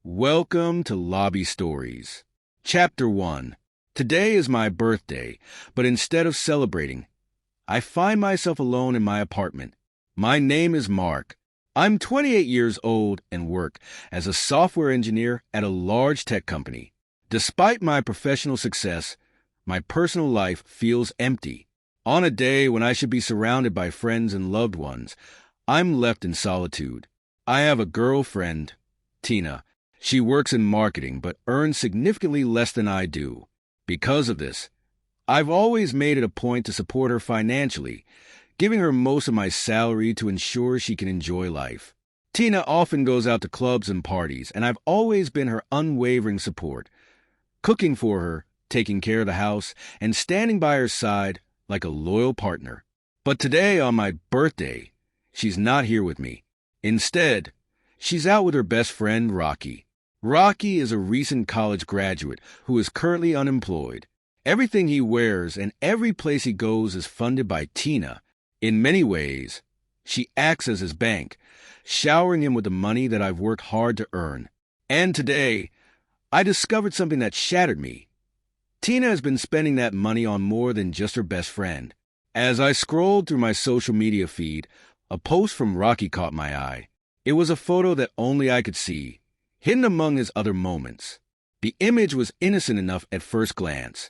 Welcome to Lobby Stories. Chapter 1. Today is my birthday, but instead of celebrating, I find myself alone in my apartment. My name is Mark. I'm 28 years old and work as a software engineer at a large tech company. Despite my professional success, my personal life feels empty. On a day when I should be surrounded by friends and loved ones, I'm left in solitude. I have a girlfriend, Tina. She works in marketing but earns significantly less than I do. Because of this, I've always made it a point to support her financially, giving her most of my salary to ensure she can enjoy life. Tina often goes out to clubs and parties, and I've always been her unwavering support, cooking for her, taking care of the house, and standing by her side like a loyal partner. But today, on my birthday, she's not here with me. Instead, she's out with her best friend, Rocky. Rocky is a recent college graduate who is currently unemployed. Everything he wears and every place he goes is funded by Tina. In many ways, she acts as his bank, showering him with the money that I've worked hard to earn. And today, I discovered something that shattered me. Tina has been spending that money on more than just her best friend. As I scrolled through my social media feed, a post from Rocky caught my eye. It was a photo that only I could see, hidden among his other moments. The image was innocent enough at first glance,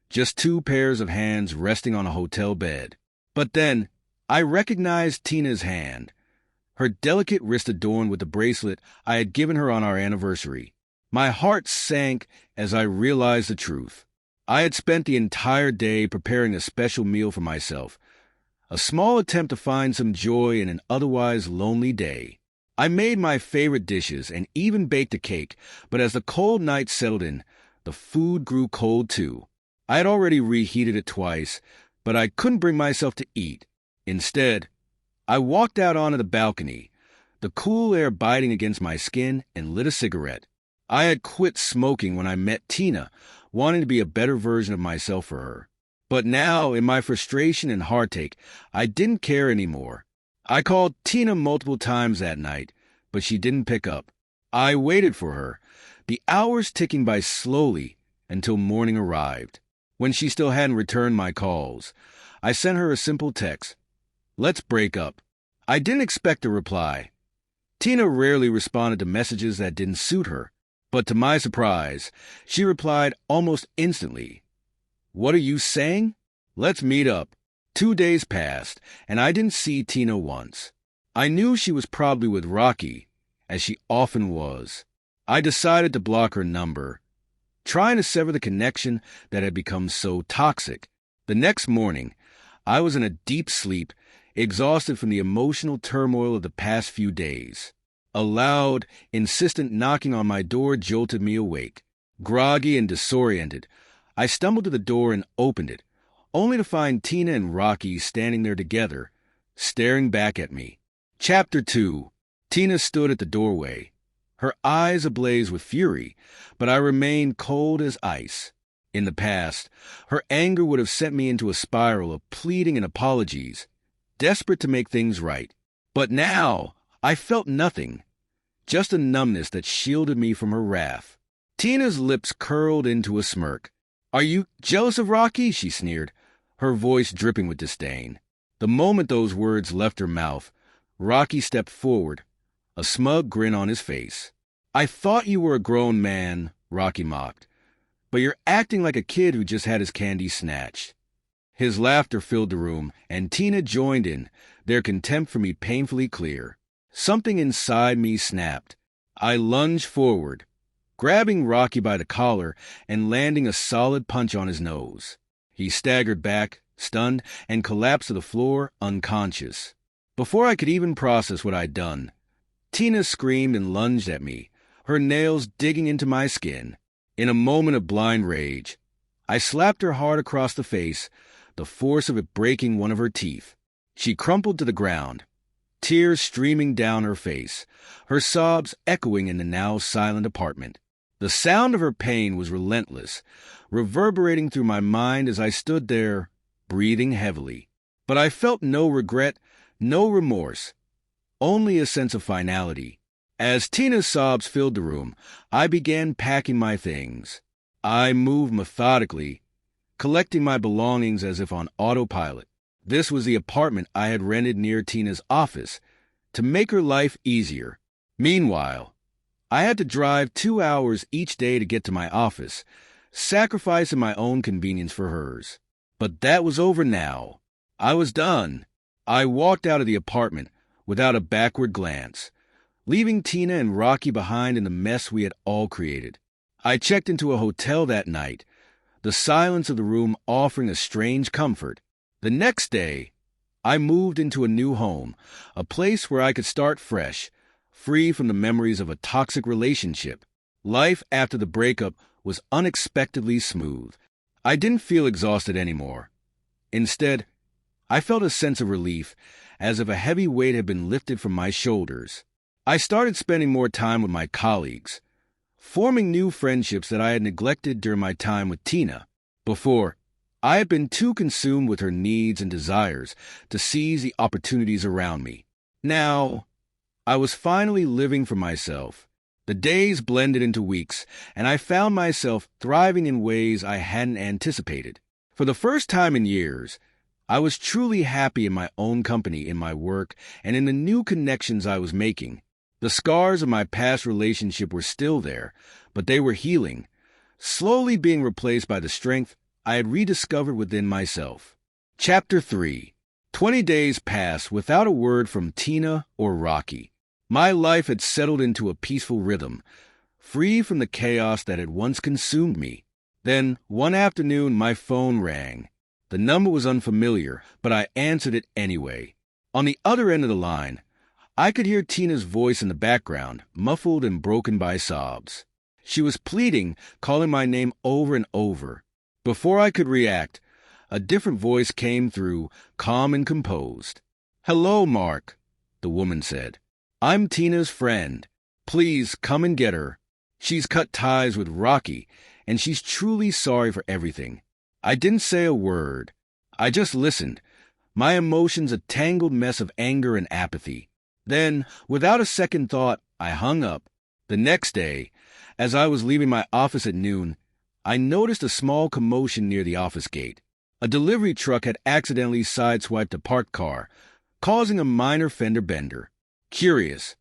just two pairs of hands resting on a hotel bed. But then, I recognized Tina's hand, her delicate wrist adorned with the bracelet I had given her on our anniversary. My heart sank as I realized the truth. I had spent the entire day preparing a special meal for myself, a small attempt to find some joy in an otherwise lonely day. I made my favorite dishes and even baked a cake, but as the cold night settled in, the food grew cold too. I had already reheated it twice, but I couldn't bring myself to eat. Instead, I walked out onto the balcony, the cool air biting against my skin, and lit a cigarette. I had quit smoking when I met Tina, wanting to be a better version of myself for her. But now, in my frustration and heartache, I didn't care anymore. I called Tina multiple times that night, but she didn't pick up. I waited for her, the hours ticking by slowly until morning arrived. When she still hadn't returned my calls, I sent her a simple text. "Let's break up." I didn't expect a reply. Tina rarely responded to messages that didn't suit her, but to my surprise, she replied almost instantly. "What are you saying? Let's meet up." 2 days passed, and I didn't see Tina once. I knew she was probably with Rocky, as she often was. I decided to block her number, trying to sever the connection that had become so toxic. The next morning, I was in a deep sleep, exhausted from the emotional turmoil of the past few days. A loud, insistent knocking on my door jolted me awake. Groggy and disoriented, I stumbled to the door and opened it, only to find Tina and Rocky standing there together, staring back at me. Chapter 2. Tina stood at the doorway, her eyes ablaze with fury, but I remained cold as ice. In the past, her anger would have sent me into a spiral of pleading and apologies, desperate to make things right. But now, I felt nothing, just a numbness that shielded me from her wrath. Tina's lips curled into a smirk. "Are you jealous of Rocky?" she sneered, her voice dripping with disdain. The moment those words left her mouth, Rocky stepped forward, a smug grin on his face. "I thought you were a grown man," Rocky mocked, "but you're acting like a kid who just had his candy snatched." His laughter filled the room, and Tina joined in, their contempt for me painfully clear. Something inside me snapped. I lunged forward, grabbing Rocky by the collar and landing a solid punch on his nose. He staggered back, stunned, and collapsed to the floor, unconscious. Before I could even process what I'd done, Tina screamed and lunged at me, her nails digging into my skin. In a moment of blind rage, I slapped her hard across the face, the force of it breaking one of her teeth. She crumpled to the ground, tears streaming down her face, her sobs echoing in the now silent apartment. The sound of her pain was relentless, reverberating through my mind as I stood there, breathing heavily. But I felt no regret, no remorse, only a sense of finality. As Tina's sobs filled the room, I began packing my things. I moved methodically, collecting my belongings as if on autopilot. This was the apartment I had rented near Tina's office to make her life easier. Meanwhile, I had to drive 2 hours each day to get to my office, sacrificing my own convenience for hers. But that was over now. I was done. I walked out of the apartment without a backward glance, leaving Tina and Rocky behind in the mess we had all created. I checked into a hotel that night, the silence of the room offering a strange comfort. The next day, I moved into a new home, a place where I could start fresh, free from the memories of a toxic relationship. Life after the breakup was unexpectedly smooth. I didn't feel exhausted anymore. Instead, I felt a sense of relief, as if a heavy weight had been lifted from my shoulders. I started spending more time with my colleagues, forming new friendships that I had neglected during my time with Tina. Before, I had been too consumed with her needs and desires to seize the opportunities around me. Now, I was finally living for myself. The days blended into weeks, and I found myself thriving in ways I hadn't anticipated. For the first time in years, I was truly happy in my own company, in my work, and in the new connections I was making. The scars of my past relationship were still there, but they were healing, slowly being replaced by the strength I had rediscovered within myself. Chapter 3. 20 days passed without a word from Tina or Rocky. My life had settled into a peaceful rhythm, free from the chaos that had once consumed me. Then, one afternoon, my phone rang. The number was unfamiliar, but I answered it anyway. On the other end of the line, I could hear Tina's voice in the background, muffled and broken by sobs. She was pleading, calling my name over and over. Before I could react, a different voice came through, calm and composed. "Hello, Mark," the woman said. "I'm Tina's friend. Please come and get her. She's cut ties with Rocky, and she's truly sorry for everything." I didn't say a word. I just listened, my emotions a tangled mess of anger and apathy. Then, without a second thought, I hung up. The next day, as I was leaving my office at noon, I noticed a small commotion near the office gate. A delivery truck had accidentally sideswiped a parked car, causing a minor fender bender. Curious,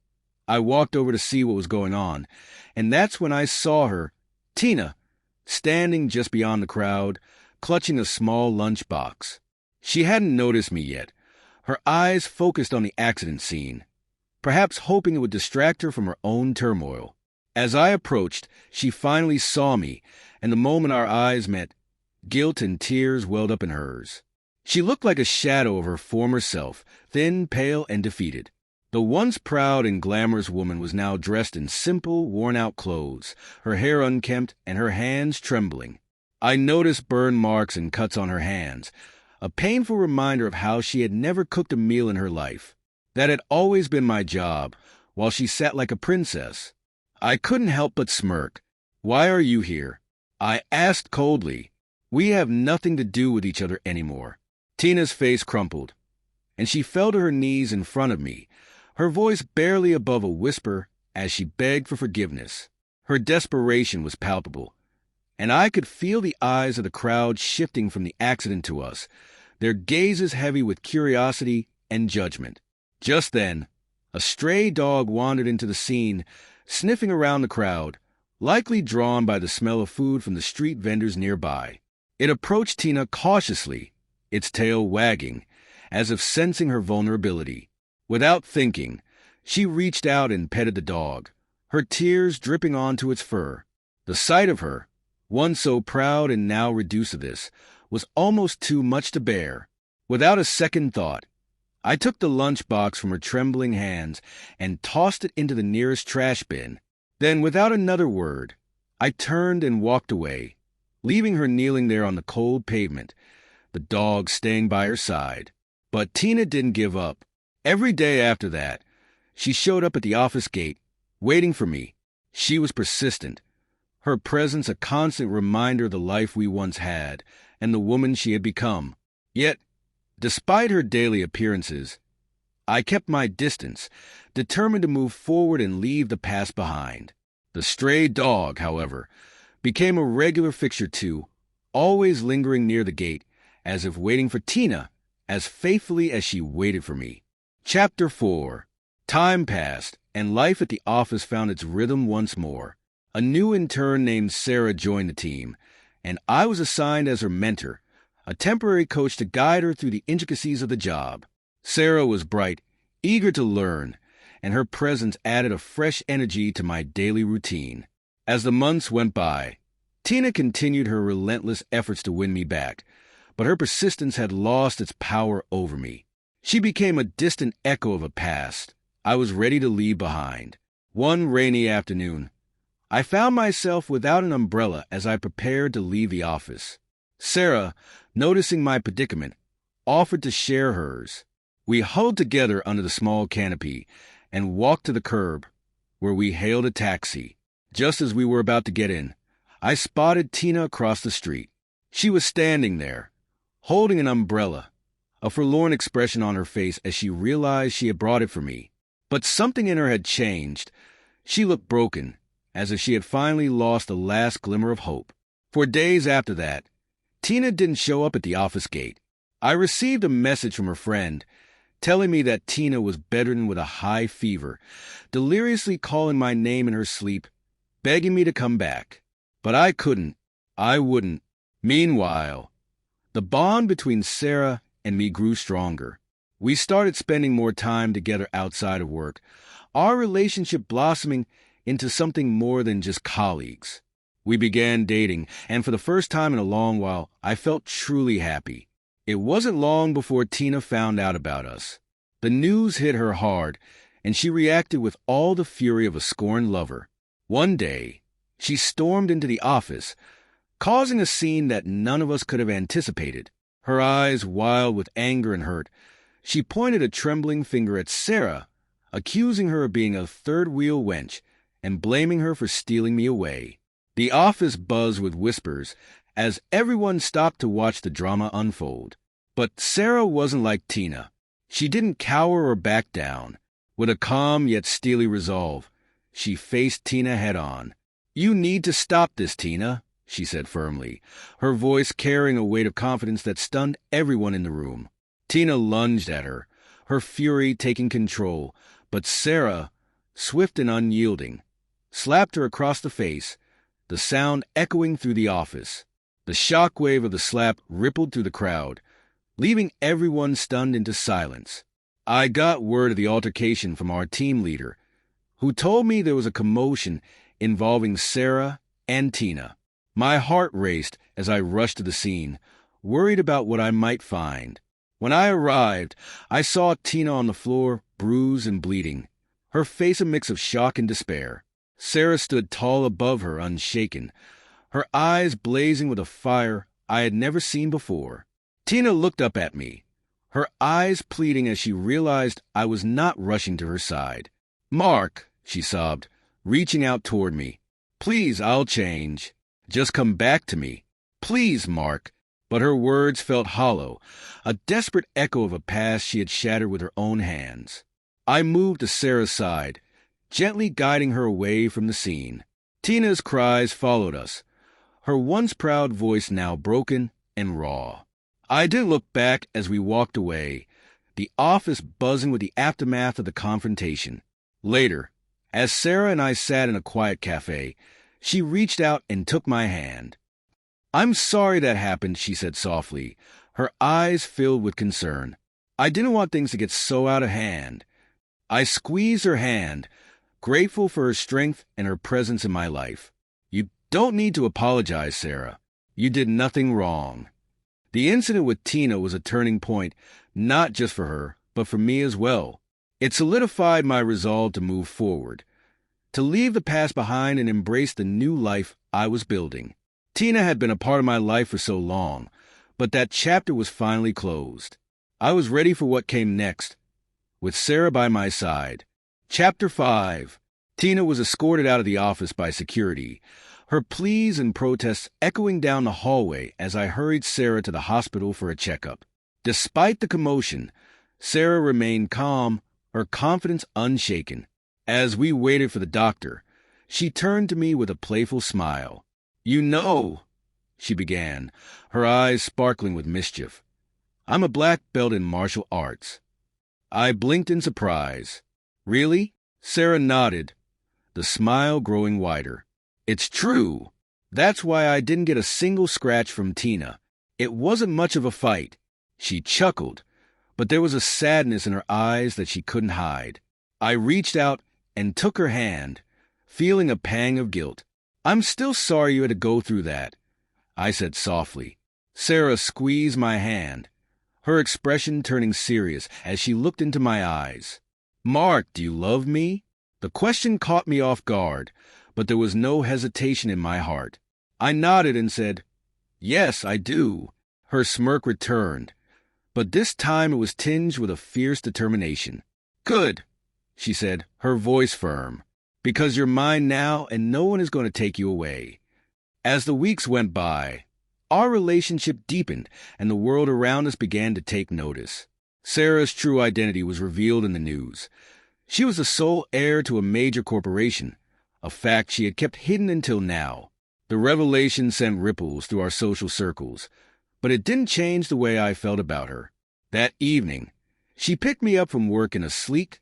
I walked over to see what was going on, and that's when I saw her, Tina, standing just beyond the crowd, clutching a small lunchbox. She hadn't noticed me yet, her eyes focused on the accident scene, perhaps hoping it would distract her from her own turmoil. As I approached, she finally saw me, and the moment our eyes met, guilt and tears welled up in hers. She looked like a shadow of her former self, thin, pale, and defeated. The once proud and glamorous woman was now dressed in simple, worn-out clothes, her hair unkempt and her hands trembling. I noticed burn marks and cuts on her hands, a painful reminder of how she had never cooked a meal in her life. That had always been my job, while she sat like a princess. I couldn't help but smirk. "Why are you here?" I asked coldly. "We have nothing to do with each other anymore." Tina's face crumpled, and she fell to her knees in front of me, her voice barely above a whisper as she begged for forgiveness. Her desperation was palpable, and I could feel the eyes of the crowd shifting from the accident to us, their gazes heavy with curiosity and judgment. Just then, a stray dog wandered into the scene, sniffing around the crowd, likely drawn by the smell of food from the street vendors nearby. It approached Tina cautiously, its tail wagging, as if sensing her vulnerability. Without thinking, she reached out and petted the dog, her tears dripping onto its fur. The sight of her, once so proud and now reduced to this, was almost too much to bear. Without a second thought, I took the lunchbox from her trembling hands and tossed it into the nearest trash bin. Then, without another word, I turned and walked away, leaving her kneeling there on the cold pavement, the dog staying by her side. But Tina didn't give up. Every day after that, she showed up at the office gate, waiting for me. She was persistent, her presence a constant reminder of the life we once had and the woman she had become. Yet, despite her daily appearances, I kept my distance, determined to move forward and leave the past behind. The stray dog, however, became a regular fixture too, always lingering near the gate, as if waiting for Tina, as faithfully as she waited for me. Chapter 4. Time passed, and life at the office found its rhythm once more. A new intern named Sarah joined the team, and I was assigned as her mentor, a temporary coach to guide her through the intricacies of the job. Sarah was bright, eager to learn, and her presence added a fresh energy to my daily routine. As the months went by, Tina continued her relentless efforts to win me back, but her persistence had lost its power over me. She became a distant echo of a past I was ready to leave behind. One rainy afternoon, I found myself without an umbrella as I prepared to leave the office. Sarah, noticing my predicament, offered to share hers. We huddled together under the small canopy and walked to the curb, where we hailed a taxi. Just as we were about to get in, I spotted Tina across the street. She was standing there, holding an umbrella, a forlorn expression on her face as she realized she had brought it for me. But something in her had changed. She looked broken, as if she had finally lost the last glimmer of hope. For days after that, Tina didn't show up at the office gate. I received a message from her friend, telling me that Tina was bedridden with a high fever, deliriously calling my name in her sleep, begging me to come back. But I couldn't. I wouldn't. Meanwhile, the bond between Sarah and me grew stronger. We started spending more time together outside of work, our relationship blossoming into something more than just colleagues. We began dating, and for the first time in a long while, I felt truly happy. It wasn't long before Tina found out about us. The news hit her hard, and she reacted with all the fury of a scorned lover. One day, she stormed into the office, causing a scene that none of us could have anticipated. Her eyes wild with anger and hurt, she pointed a trembling finger at Sarah, accusing her of being a third-wheel wench and blaming her for stealing me away. The office buzzed with whispers as everyone stopped to watch the drama unfold. But Sarah wasn't like Tina. She didn't cower or back down. With a calm yet steely resolve, she faced Tina head-on. "You need to stop this, Tina," she said firmly, her voice carrying a weight of confidence that stunned everyone in the room. Tina lunged at her, her fury taking control, but Sarah, swift and unyielding, slapped her across the face, the sound echoing through the office. The shockwave of the slap rippled through the crowd, leaving everyone stunned into silence. I got word of the altercation from our team leader, who told me there was a commotion involving Sarah and Tina. My heart raced as I rushed to the scene, worried about what I might find. When I arrived, I saw Tina on the floor, bruised and bleeding, her face a mix of shock and despair. Sarah stood tall above her, unshaken, her eyes blazing with a fire I had never seen before. Tina looked up at me, her eyes pleading as she realized I was not rushing to her side. "Mark," she sobbed, reaching out toward me. "Please, I'll change. Just come back to me. Please, Mark." But her words felt hollow, a desperate echo of a past she had shattered with her own hands. I moved to Sarah's side, gently guiding her away from the scene. Tina's cries followed us, her once proud voice now broken and raw. I didn't look back as we walked away, the office buzzing with the aftermath of the confrontation. Later, as Sarah and I sat in a quiet cafe, she reached out and took my hand. "I'm sorry that happened," she said softly, her eyes filled with concern. "I didn't want things to get so out of hand." I squeezed her hand, grateful for her strength and her presence in my life. "You don't need to apologize, Sarah. You did nothing wrong." The incident with Tina was a turning point, not just for her, but for me as well. It solidified my resolve to move forward, to leave the past behind and embrace the new life I was building. Tina had been a part of my life for so long, but that chapter was finally closed. I was ready for what came next, with Sarah by my side. Chapter 5. Tina was escorted out of the office by security, her pleas and protests echoing down the hallway as I hurried Sarah to the hospital for a checkup. Despite the commotion, Sarah remained calm, her confidence unshaken. As we waited for the doctor, she turned to me with a playful smile. "You know," she began, her eyes sparkling with mischief, "I'm a black belt in martial arts." I blinked in surprise. "Really?" Sarah nodded, the smile growing wider. "It's true. That's why I didn't get a single scratch from Tina. It wasn't much of a fight." She chuckled, but there was a sadness in her eyes that she couldn't hide. I reached out and took her hand, feeling a pang of guilt. "I'm still sorry you had to go through that," I said softly. Sarah squeezed my hand, her expression turning serious as she looked into my eyes. "Mark, do you love me?" The question caught me off guard, but there was no hesitation in my heart. I nodded and said, "Yes, I do." Her smirk returned, but this time it was tinged with a fierce determination. "Good," she said, her voice firm, "because you're mine now and no one is going to take you away." As the weeks went by, our relationship deepened and the world around us began to take notice. Sarah's true identity was revealed in the news. She was the sole heir to a major corporation, a fact she had kept hidden until now. The revelation sent ripples through our social circles, but it didn't change the way I felt about her. That evening, she picked me up from work in a sleek,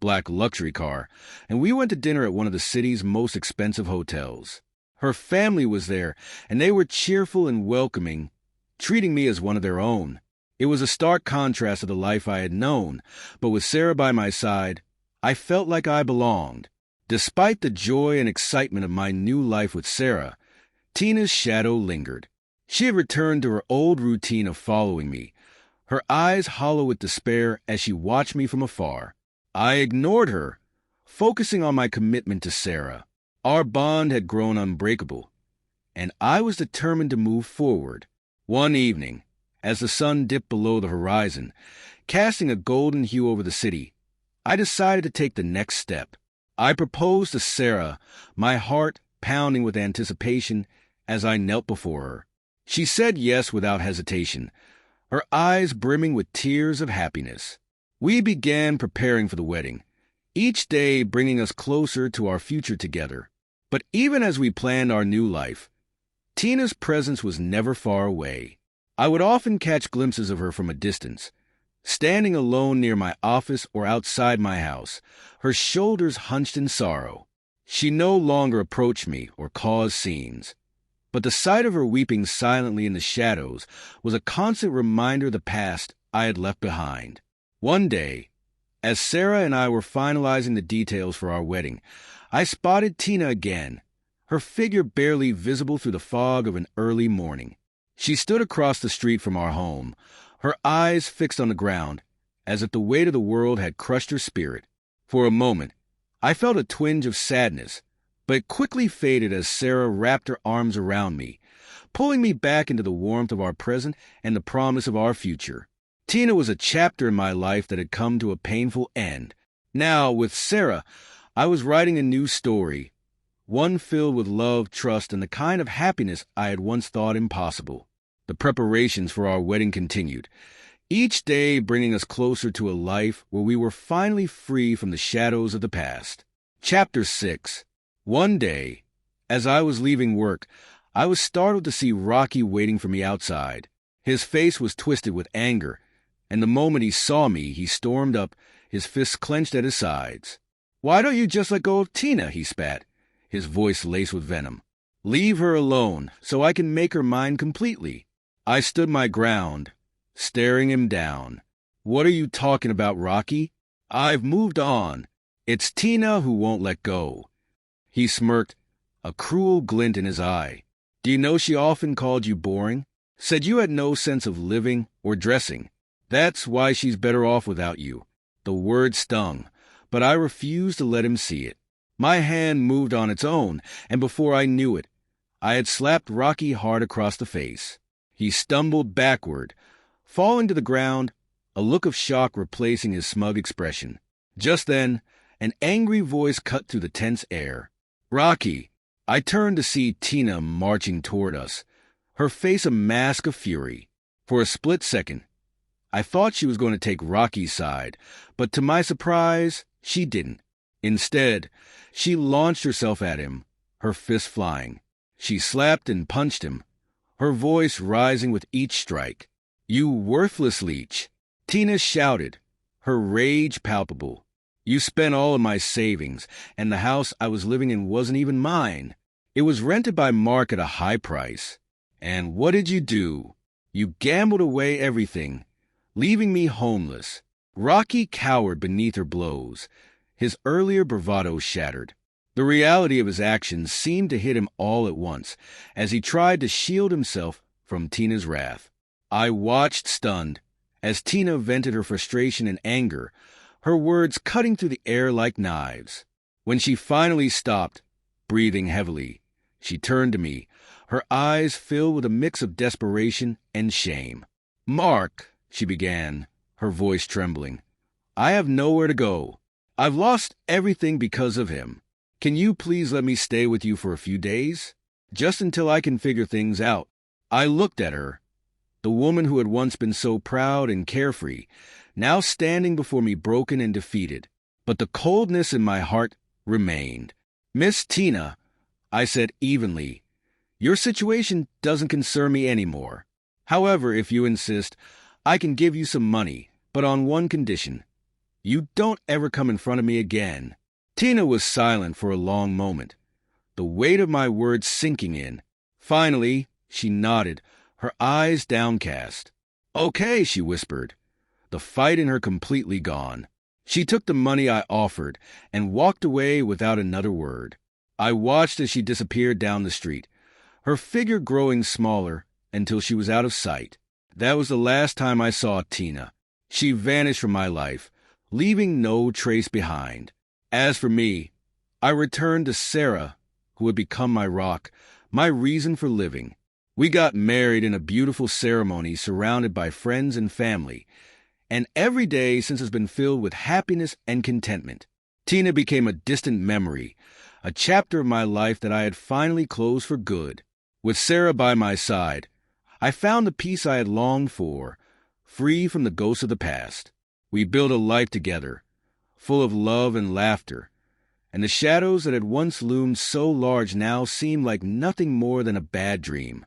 black luxury car, and we went to dinner at one of the city's most expensive hotels. Her family was there, and they were cheerful and welcoming, treating me as one of their own. It was a stark contrast to the life I had known, but with Sarah by my side, I felt like I belonged. Despite the joy and excitement of my new life with Sarah, Tina's shadow lingered. She had returned to her old routine of following me, her eyes hollow with despair as she watched me from afar. I ignored her, focusing on my commitment to Sarah. Our bond had grown unbreakable, and I was determined to move forward. One evening, as the sun dipped below the horizon, casting a golden hue over the city, I decided to take the next step. I proposed to Sarah, my heart pounding with anticipation as I knelt before her. She said yes without hesitation, her eyes brimming with tears of happiness. We began preparing for the wedding, each day bringing us closer to our future together. But even as we planned our new life, Tina's presence was never far away. I would often catch glimpses of her from a distance, standing alone near my office or outside my house, her shoulders hunched in sorrow. She no longer approached me or caused scenes, but the sight of her weeping silently in the shadows was a constant reminder of the past I had left behind. One day, as Sarah and I were finalizing the details for our wedding, I spotted Tina again, her figure barely visible through the fog of an early morning. She stood across the street from our home, her eyes fixed on the ground, as if the weight of the world had crushed her spirit. For a moment, I felt a twinge of sadness, but it quickly faded as Sarah wrapped her arms around me, pulling me back into the warmth of our present and the promise of our future. Tina was a chapter in my life that had come to a painful end. Now, with Sarah, I was writing a new story, one filled with love, trust, and the kind of happiness I had once thought impossible. The preparations for our wedding continued, each day bringing us closer to a life where we were finally free from the shadows of the past. Chapter 6. One day, as I was leaving work, I was startled to see Rocky waiting for me outside. His face was twisted with anger, and the moment he saw me, he stormed up, his fists clenched at his sides. "Why don't you just let go of Tina?" he spat, his voice laced with venom. "Leave her alone, so I can make her mine completely." I stood my ground, staring him down. "What are you talking about, Rocky? I've moved on. It's Tina who won't let go." He smirked, a cruel glint in his eye. "Do you know she often called you boring? Said you had no sense of living or dressing. That's why she's better off without you." The word stung, but I refused to let him see it. My hand moved on its own, and before I knew it, I had slapped Rocky hard across the face. He stumbled backward, falling to the ground, a look of shock replacing his smug expression. Just then, an angry voice cut through the tense air. "Rocky!" I turned to see Tina marching toward us, her face a mask of fury. For a split second, I thought she was going to take Rocky's side, but to my surprise, she didn't. Instead, she launched herself at him, her fists flying. She slapped and punched him, her voice rising with each strike. "You worthless leech!" Tina shouted, her rage palpable. "You spent all of my savings, and the house I was living in wasn't even mine. It was rented by Mark at a high price. And what did you do? You gambled away everything, leaving me homeless." Rocky cowered beneath her blows, his earlier bravado shattered. The reality of his actions seemed to hit him all at once as he tried to shield himself from Tina's wrath. I watched stunned as Tina vented her frustration and anger, her words cutting through the air like knives. When she finally stopped, breathing heavily, she turned to me, her eyes filled with a mix of desperation and shame. "Mark," she began, her voice trembling, "I have nowhere to go. I've lost everything because of him. Can you please let me stay with you for a few days? Just until I can figure things out." I looked at her, the woman who had once been so proud and carefree, now standing before me broken and defeated. But the coldness in my heart remained. "Miss Tina," I said evenly, "your situation doesn't concern me anymore. However, if you insist, I can give you some money, but on one condition. You don't ever come in front of me again." Tina was silent for a long moment, the weight of my words sinking in. Finally, she nodded, her eyes downcast. "Okay," she whispered, the fight in her completely gone. She took the money I offered and walked away without another word. I watched as she disappeared down the street, her figure growing smaller until she was out of sight. That was the last time I saw Tina. She vanished from my life, leaving no trace behind. As for me, I returned to Sarah, who had become my rock, my reason for living. We got married in a beautiful ceremony surrounded by friends and family, and every day since has been filled with happiness and contentment. Tina became a distant memory, a chapter of my life that I had finally closed for good. With Sarah by my side, I found the peace I had longed for, free from the ghosts of the past. We built a life together, full of love and laughter, and the shadows that had once loomed so large now seemed like nothing more than a bad dream.